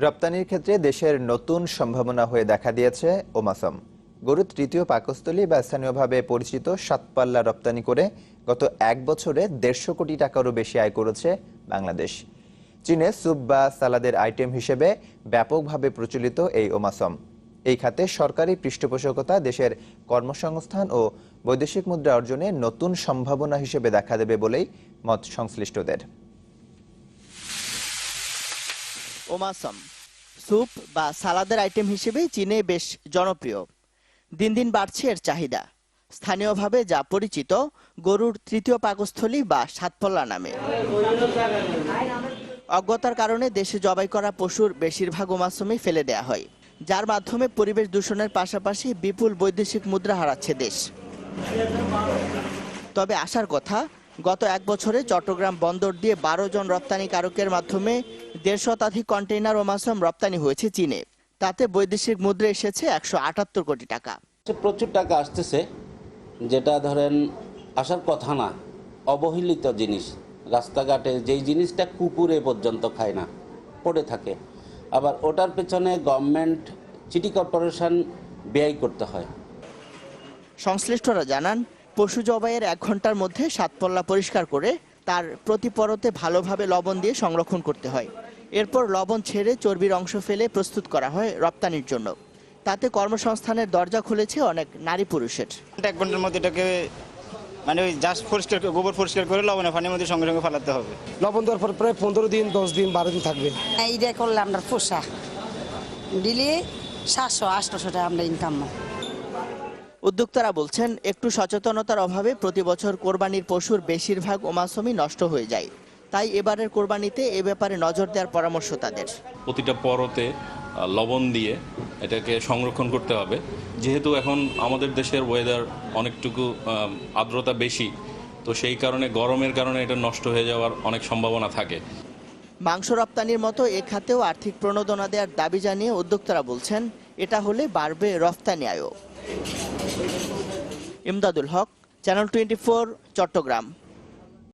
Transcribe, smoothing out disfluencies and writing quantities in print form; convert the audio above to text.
রপ্তানির ক্ষেত্রে দেশের নতুন সম্ভাবনা হয়ে দেখা দিয়েছে ওমাসম। গরুর তৃতীয় পাকস্থলী বা স্থানীয়ভাবে পরিচিত সাতপাল্লা রপ্তানি করে গত এক বছরে 150 কোটি টাকারও বেশি আয় করেছে বাংলাদেশ। চীনে স্যুপ বা সালাদের আইটেম হিসেবে ব্যাপকভাবে প্রচলিত এই ওমাসম এই খাতে সরকারি পৃষ্ঠপোষকতা দেশের কর্মসংস্থান ও বৈদেশিক মুদ্রা অর্জনে নতুন সম্ভাবনা হিসেবে দেখা দেবে বলেই মত সংশ্লিষ্টদের। ওমাসম স্যুপ বা সালাদের আইটেম হিসেবে চীনে বেশ জনপ্রিয়। দিন দিন বাড়ছে এর চাহিদা। স্থানীয়ভাবে যা পরিচিত গরুর তৃতীয় পাকস্থলী বা সাতপল্লা নামে। অজ্ঞতার কারণে দেশে জবাই করা পশুর বেশিরভাগ ওমাসমই ফেলে দেয়া হয়, যার মাধ্যমে পরিবেশ দূষণের পাশাপাশি বিপুল বৈদেশিক মুদ্রা হারাচ্ছে দেশ। তবে আসার কথা, গত এক বছরে চট্টগ্রাম বন্দর দিয়ে 12 জন রপ্তানিকারকের মাধ্যমে 150 শতাধিক কন্টেইনার ওমাসম রপ্তানি হয়েছে চীনে। তাতে বৈদেশিক মুদ্রা এসেছে 178 কোটি টাকা। প্রচুর টাকা আসতেছে, যেটা ধরেন আসার কথা না। অবহেলিত জিনিস, রাস্তাঘাটে যেই জিনিসটা কুকুরে পর্যন্ত খায় না, পড়ে থাকে, আবার ওটার পেছনে গভর্নমেন্ট, সিটি কর্পোরেশন ব্যয় করতে হয়। সংশ্লিষ্টরা জানান, পশু জবাইয়ের 1 ঘন্টার মধ্যে সাতপল্লা পরিষ্কার করে তার প্রতি পরতে ভালোভাবে লবণ দিয়ে সংরক্ষণ করতে হয়। এরপর লবণ ছেড়ে চর্বির অংশ ফেলে প্রস্তুত করা হয় রপ্তানির জন্য। তাতে কর্মসংস্থানের দরজা খুলেছে অনেক নারী পুরুষের। 1 ঘন্টার মধ্যে এটাকে ওই জাস্ট পরিষ্কার, গোবর পরিষ্কার করে লবণে পানির মধ্যে সঙ্গে সঙ্গে ফেলাতে হবে। লবণ দেওয়ার পর প্রায় 15 দিন, 10 দিন, 12 দিন থাকবে। এইটা করলে আমরা পোষা দিলে 700-800 টাকা আমরা ইনকাম। উদ্যোক্তারা বলছেন, একটু সচেতনতার অভাবে প্রতি বছর কোরবানির পশুর বেশিরভাগ ওমাসমই নষ্ট হয়ে যায়। তাই এবারের কোরবানিতে এ ব্যাপারে নজর দেওয়ার পরামর্শ তাদের। প্রতিটা পরতে লবণ দিয়ে এটাকে সংরক্ষণ করতে হবে। যেহেতু এখন আমাদের দেশের ওয়েদার অনেকটুকু আর্দ্রতা বেশি, তো সেই কারণে গরমের কারণে এটা নষ্ট হয়ে যাওয়ার অনেক সম্ভাবনা থাকে। মাংস রপ্তানির মতো এ খাতেও আর্থিক প্রণোদনা দেওয়ার দাবি জানিয়ে উদ্যোক্তারা বলছেন, এটা হলে বাড়বে রপ্তানি আয়ও। ইমদাদুল হক, চ্যানেল 24, চট্টগ্রাম।